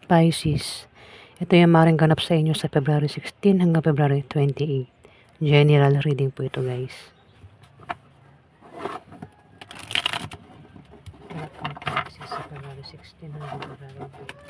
Pisces. Ito yung maaaring ganap sa inyo sa February 16 hanggang February 28. General reading po ito, guys. Ganap ang Pisces sa February 16 hanggang February 28.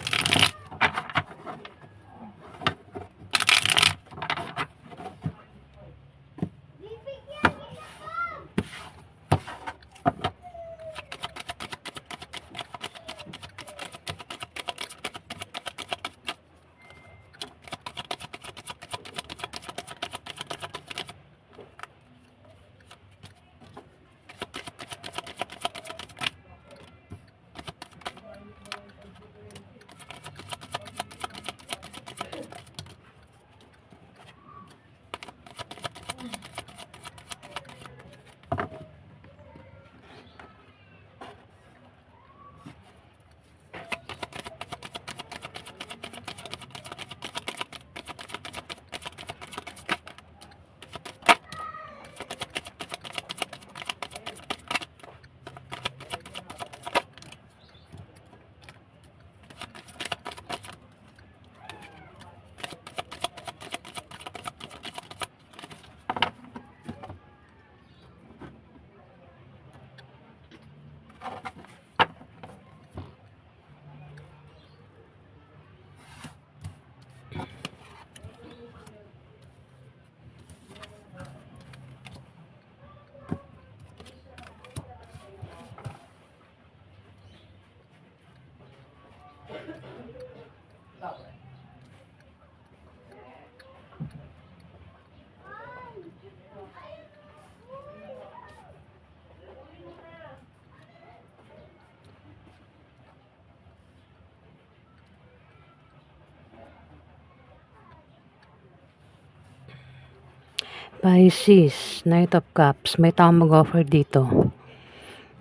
Pisces, Knight of Cups. May taong mag-offer dito.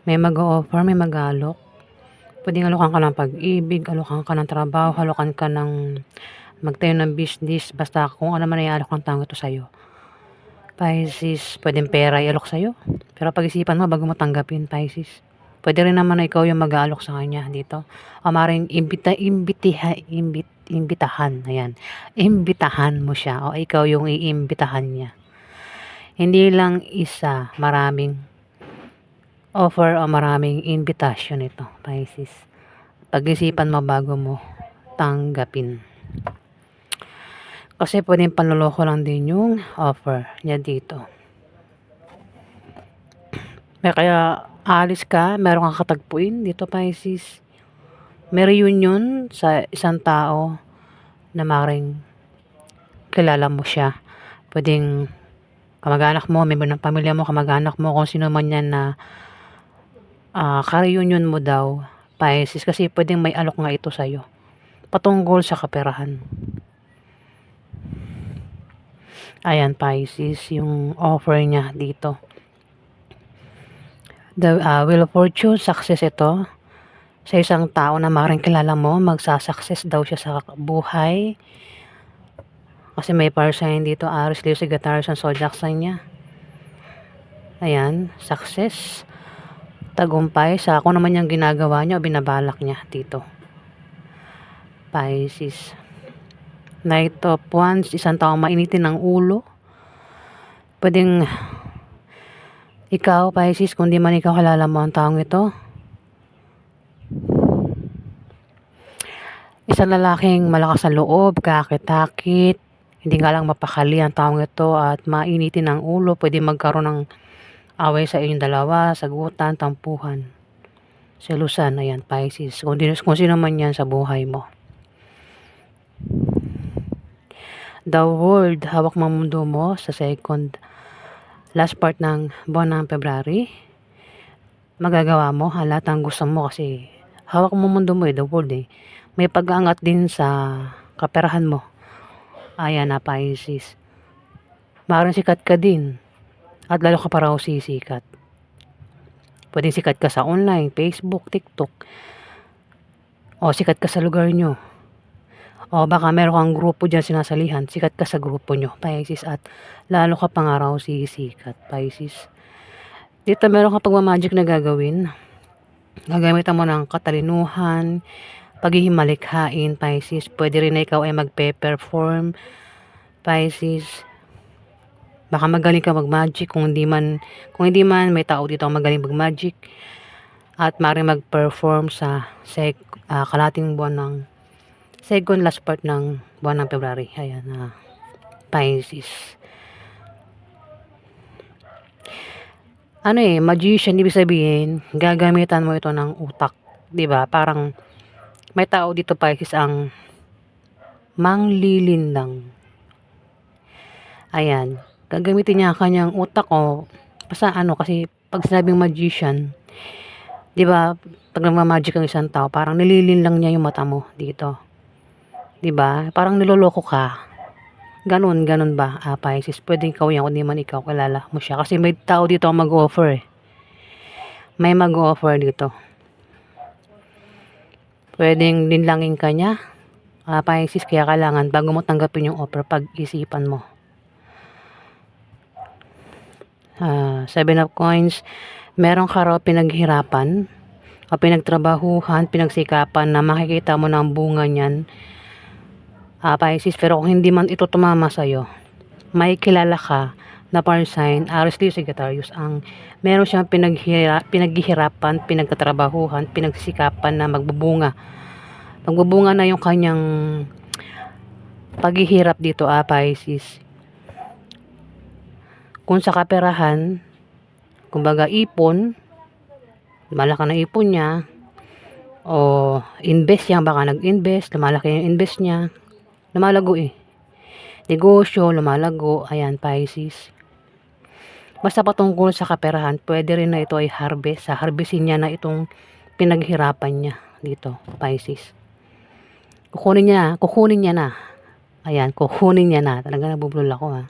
May mag-offer, may mag-alok. Pwedeng alokan ka ng pag-ibig, alokan ka ng trabaho, alokan ka ng magtayo ng business. Basta kung ano man ay alok ng taong ito sa'yo. Pisces, pwedeng pera i-alok sa'yo. Pero pag-isipan mo bago mo tanggapin, Pisces. Pwede rin naman na ikaw yung mag-aalok sa kanya dito. O maring imbitahan. Ayan. Imbitahan mo siya. O ikaw yung iimbitahan niya. Hindi lang isa, maraming offer o maraming invitation ito, Pisces. Pag-isipan mo bago mo tanggapin. Kasi pwedeng panloloko lang din yung offer niya dito. Kaya alis ka, meron kang katagpuin dito, Pisces. May reunion sa isang tao na maring kilala mo siya. Pwedeng kamag-anak mo, member ng pamilya mo, kamag-anak mo, kung sino man yan na ka-reunion mo daw, Pisces, kasi pwedeng may alok nga ito sa'yo. Patungkol sa kaperahan. Ayan, Pisces, yung offer niya dito. The Wheel of Fortune, success ito. Sa isang tao na maring kilala mo, magsasucess daw siya sa buhay. Kasi may fire sign dito, Aries, Leo, Sagittarius, and Zodiac sign niya. Ayan, success. Tagumpay sa kung naman yung ginagawa niya o binabalak niya dito. Pisces. Knight of Wands, isang taong mainitin ng ulo. Pwedeng ikaw, Pisces, kung di man ikaw kilala mo ang taong ito. Isang lalaking malakas sa loob, kakit-takit, hindi nga lang mapakali ang taong ito at mainitin ang ulo. Pwede magkaroon ng away sa inyong dalawa, sagutan, tampuhan, selusan. Ayan, Pisces. Kung sino man yan sa buhay mo. The World, hawak mo mundo mo sa second last part ng buwan ng February. Magagawa mo lahat ng gusto mo kasi hawak mo mundo mo the world May pag-aangat din sa kaperahan mo. Ayan na, Pisces. Maaaring sikat ka din. At lalo ka pa raw sisikat. Pwedeng sikat ka sa online, Facebook, TikTok. O sikat ka sa lugar nyo. O baka meron kang grupo dyan sinasalihan. Sikat ka sa grupo nyo, Pisces. At lalo ka pa nga raw sisikat, Pisces. Dito meron kang pagmamagic na gagawin. Gagamitan mo ng katalinuhan, pagiging malikhain, Pisces. Pwede rin na ikaw ay magpe-perform, Pisces. Baka magaling ka mag-magic. Kung hindi man may tao dito ang magaling mag-magic. At maaaring mag-perform sa kalating buwan ng second last part ng buwan ng February. Ayan, Pisces. Magician, ibig sabihin, gagamitan mo ito ng utak. 'Di ba? Parang may tao dito, Pisces, ang manglilindang. Ayan. Gagamitin niya ang kanyang utak basta kasi pag sinabing magician, 'di ba? Pag nagma-magic ang isang tao, parang nililinlang niya yung mata mo dito. 'Di ba? Parang niloloko ka. Ganun ba, Pisces? Pwedeng ikaw yan, kundi man ikaw, kilala mo siya. Kasi may tao dito ang mag-offer. May mag-offer dito. Pwedeng linlangin ka niya, Pisces, kaya kailangan bago mo tanggapin yung offer, pag-isipan mo. Seven of Coins, meron ka raw pinaghirapan o pinagtrabahuhan, pinagsikapan na makikita mo ng bunga niyan, Pisces. Pero kung hindi man ito tumama sa'yo, may kilala ka na fire sign, Aries, Leo, Sagittarius, ang meron siyang pinaghihirapan, pinagtatrabahuhan, pinagsikapan na magbubunga. Magbubunga na yung kanyang paghihirap dito, Pisces. Kung sa kaperahan, kumbaga ipon, malaki na ipon niya, o invest niya, baka nag-invest, lumalaki yung invest niya, lumalago negosyo, lumalago. Ayan, Pisces. Basta patungkol sa kaperahan, pwede rin na ito ay harvest. Harvestin niya na itong pinaghirapan niya dito, Pisces. Kukunin niya na. Ayan, kukunin niya na. Talaga nabubulol ako,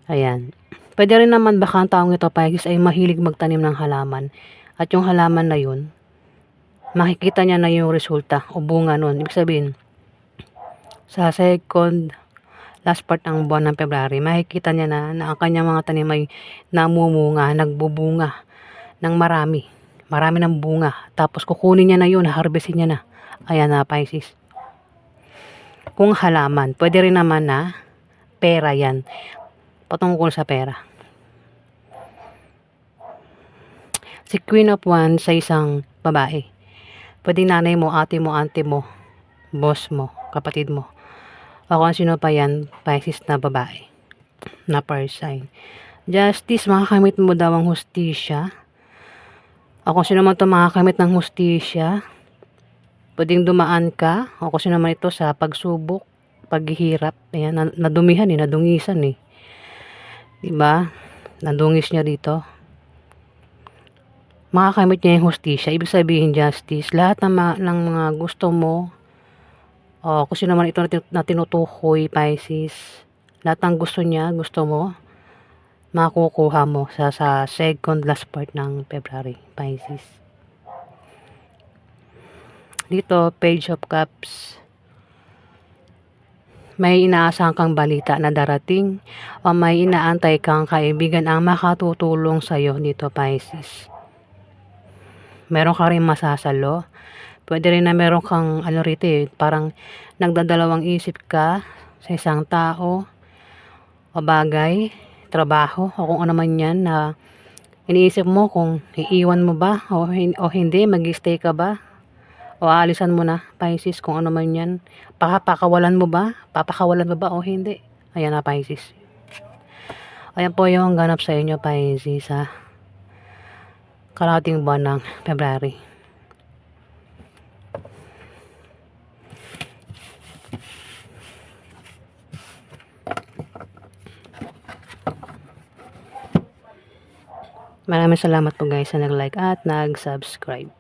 Ayan. Pwede rin naman baka ang taong ito, Pisces, ay mahilig magtanim ng halaman. At yung halaman na yun, makikita niya na yung resulta o bunga nun. Ibig sabihin, sa second last part ng buwan ng February, makikita niya na ang kanyang mga tanim ay namumunga, nagbubunga ng marami ng bunga. Tapos kukunin niya na yun, harvestin niya na. Ayan, Pisces. Kung halaman, pwede rin naman na pera yan. Patungkol sa pera. Si Queen of Wands sa isang babae. Pwede nanay mo, ate mo, auntie mo, boss mo, kapatid mo. O kung sino pa yan, Pisces, na babae. Na fire sign. Justice, makakamit mo daw ang hustisya. O kung sino man ito makakamit ng hustisya, pwedeng dumaan ka. O kung sino man ito sa pagsubok, paghihirap. Ayan, nadumihan nadungisan Diba? Nadungis niya dito. Makakamit niya yung hustisya. Ibig sabihin, justice, lahat ng mga gusto mo, kung sino naman ito na tinutukoy, Pisces, lahat ng gusto niya, gusto mo, makukuha mo sa second last part ng February, Pisces. Dito, Page of Cups. May inaasahan kang balita na darating o may inaantay kang kaibigan ang makatutulong sa'yo dito, Pisces. Meron ka rin masasalo. Pwede rin na meron kang rito parang nagdadalawang isip ka sa isang tao o bagay, trabaho o kung ano man yan na iniisip mo kung iiwan mo ba o hindi, mag-stay ka ba o aalisan mo na, Pisces, kung ano man yan. Papakawalan mo ba o hindi. Ayan, Pisces. Ayan po yung ganap sa inyo, Pisces, kalahating buwan ng February. Maraming salamat po guys sa nag-like at nag-subscribe.